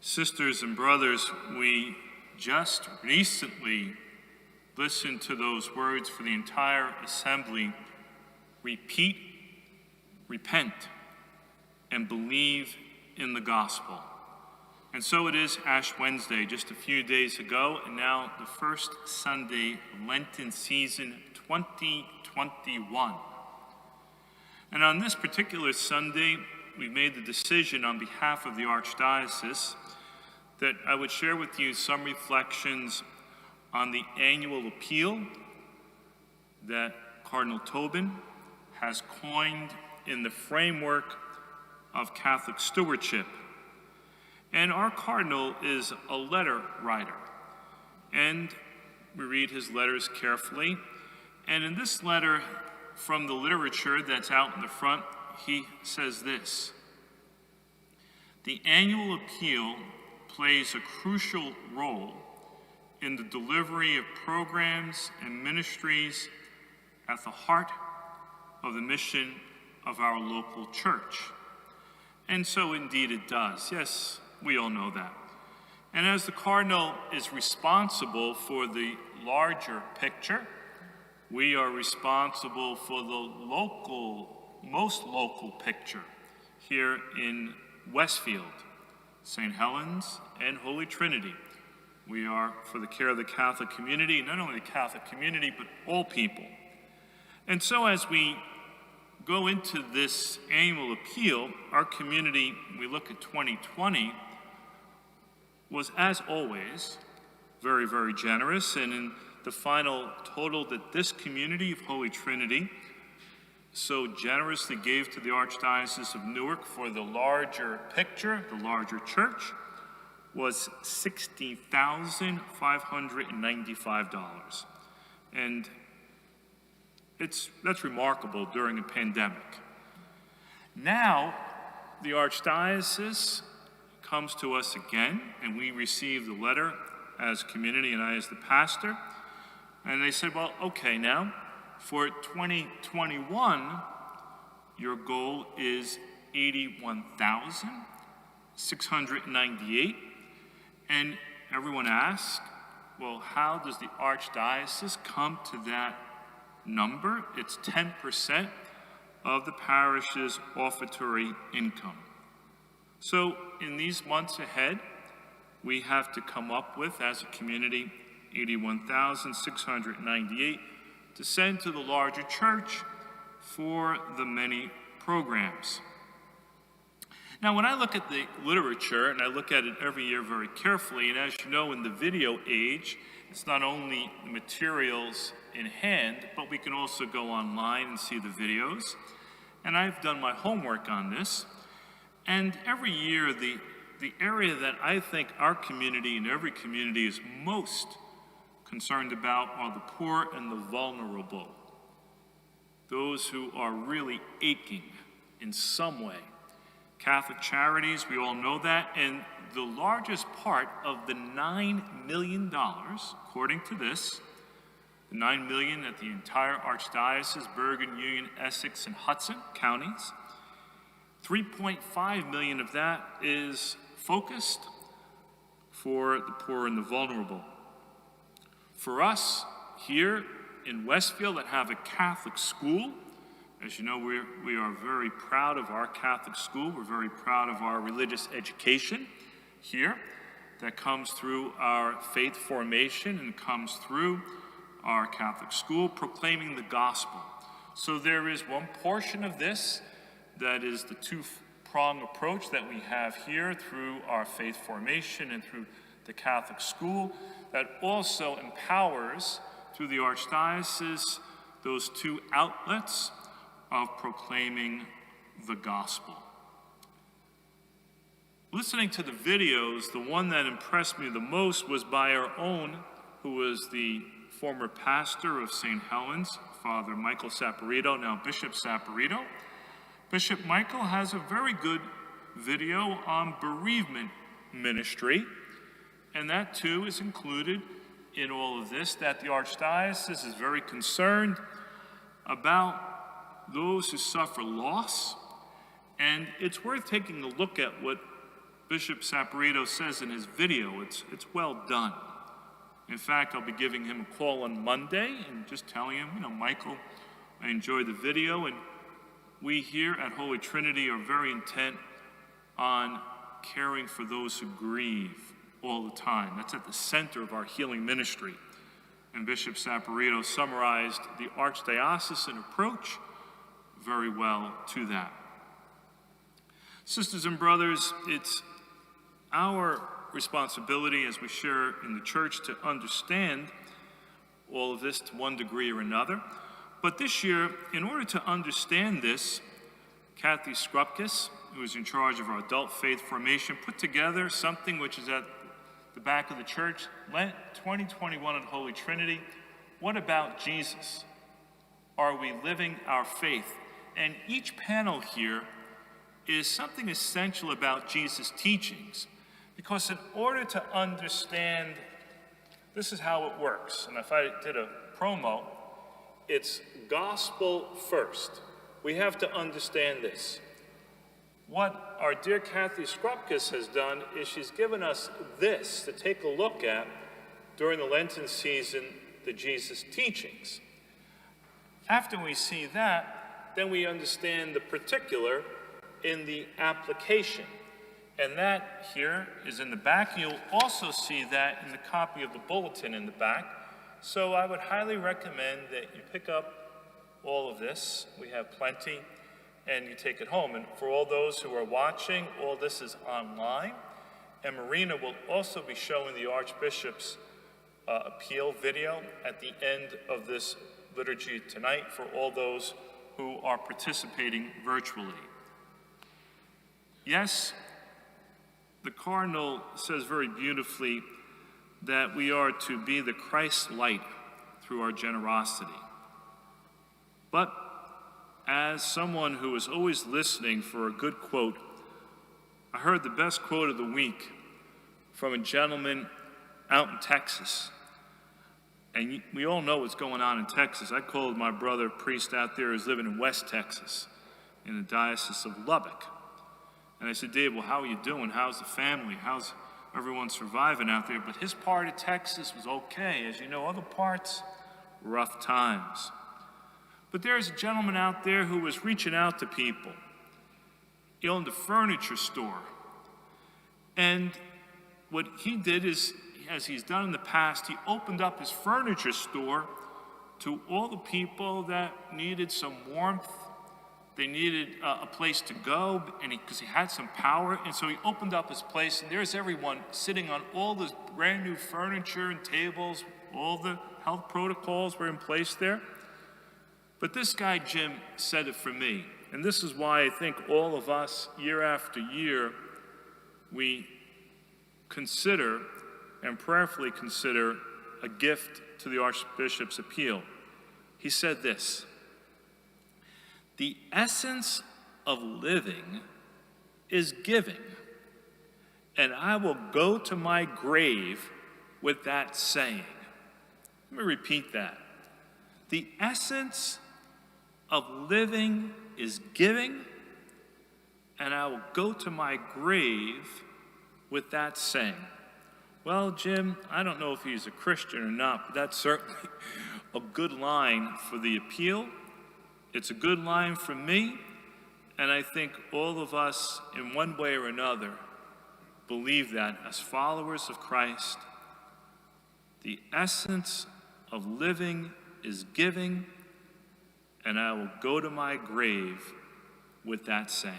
Sisters and brothers, we just recently listened to those words for the entire assembly: repeat, repent, and believe in the gospel. And so it is Ash Wednesday, just a few days ago, and now the first Sunday of Lenten season 2021. And on this particular Sunday, we made the decision on behalf of the Archdiocese that I would share with you some reflections on the annual appeal that Cardinal Tobin has coined in the framework of Catholic stewardship. And our Cardinal is a letter writer, and we read his letters carefully. And in this letter, from the literature that's out in the front, he says this: the annual appeal plays a crucial role in the delivery of programs and ministries at the heart of the mission of our local church. And so indeed it does. Yes, we all know that. And as the Cardinal is responsible for the larger picture, we are responsible for the most local picture here in Westfield, St. Helens, and Holy Trinity. We are for the care of the Catholic community, not only the Catholic community, but all people. And so as we go into this annual appeal, our community, we look at 2020, was, as always, very, very generous. And in the final total that this community of Holy Trinity so generously gave to the Archdiocese of Newark for the larger picture, the larger church, was $60,595. And that's remarkable during a pandemic. Now, the Archdiocese comes to us again, and we receive the letter as community and I as the pastor. And they said, well, okay, now, for 2021, your goal is $81,698. And everyone asked, well, how does the Archdiocese come to that number? It's 10% of the parish's offertory income. So in these months ahead, we have to come up with, as a community, $81,698 to send to the larger church for the many programs. Now, when I look at the literature, and I look at it every year very carefully, and as you know, in the video age, it's not only the materials in hand, but we can also go online and see the videos. And I've done my homework on this. And every year, the area that I think our community and every community is most concerned about are the poor and the vulnerable, those who are really aching in some way. Catholic Charities, we all know that, and the largest part of the $9 million, according to this, the $9 million at the entire Archdiocese, Bergen, Union, Essex, and Hudson counties, $3.5 million of that is focused for the poor and the vulnerable. For us here in Westfield that have a Catholic school, as you know, we are very proud of our Catholic school. We're very proud of our religious education here that comes through our faith formation and comes through our Catholic school, proclaiming the gospel. So there is one portion of this that is the two-prong approach that we have here through our faith formation and through the Catholic school that also empowers, through the Archdiocese, those two outlets of proclaiming the gospel. Listening to the videos, the one that impressed me the most was by our own, who was the former pastor of St. Helens, Father Michael Saporito, now Bishop Saporito. Bishop Michael has a very good video on bereavement ministry, and that too is included in all of this, that the Archdiocese is very concerned about those who suffer loss. And it's worth taking a look at what Bishop Saporito says in his video, it's well done. In fact, I'll be giving him a call on Monday and just telling him, Michael, I enjoyed the video, and we here at Holy Trinity are very intent on caring for those who grieve all the time. That's at the center of our healing ministry. And Bishop Saporito summarized the archdiocesan approach very well to that. Sisters and brothers, it's our responsibility as we share in the church to understand all of this to one degree or another. But this year, in order to understand this, Kathy Skrupkis, who is in charge of our adult faith formation, put together something which is at the back of the church, Lent 2021 at Holy Trinity. What about Jesus? Are we living our faith? And each panel here is something essential about Jesus' teachings. Because in order to understand, this is how it works. And if I did a promo, it's gospel first. We have to understand this. What our dear Kathy Skrupkis has done is she's given us this to take a look at during the Lenten season, the Jesus teachings. After we see that, then we understand the particular in the application. And that here is in the back. You'll also see that in the copy of the bulletin in the back. So I would highly recommend that you pick up all of this. We have plenty, and you take it home. And for all those who are watching, all this is online. And Marina will also be showing the Archbishop's appeal video at the end of this liturgy tonight for all those who are participating virtually. Yes, the Cardinal says very beautifully that we are to be the Christ light through our generosity. But as someone who is always listening for a good quote, I heard the best quote of the week from a gentleman out in Texas. And we all know what's going on in Texas. I called my brother, priest out there who's living in West Texas, in the Diocese of Lubbock. And I said, Dave, well, how are you doing? How's the family? How's everyone surviving out there? But his part of Texas was okay. As you know, other parts, rough times. But there's a gentleman out there who was reaching out to people. He owned a furniture store. And what he did is, as he's done in the past, he opened up his furniture store to all the people that needed some warmth. They needed a place to go, and because he had some power, and so he opened up his place, and there's everyone sitting on all this brand new furniture and tables. All the health protocols were in place there. But this guy, Jim, said it for me, and this is why I think all of us, year after year, we consider and prayerfully consider a gift to the Archbishop's appeal. He said this: the essence of living is giving, and I will go to my grave with that saying. Let me repeat that. The essence of living is giving, and I will go to my grave with that saying. Well, Jim, I don't know if he's a Christian or not, but that's certainly a good line for the appeal. It's a good line for me, and I think all of us, in one way or another, believe that as followers of Christ. The essence of living is giving, and I will go to my grave with that saying.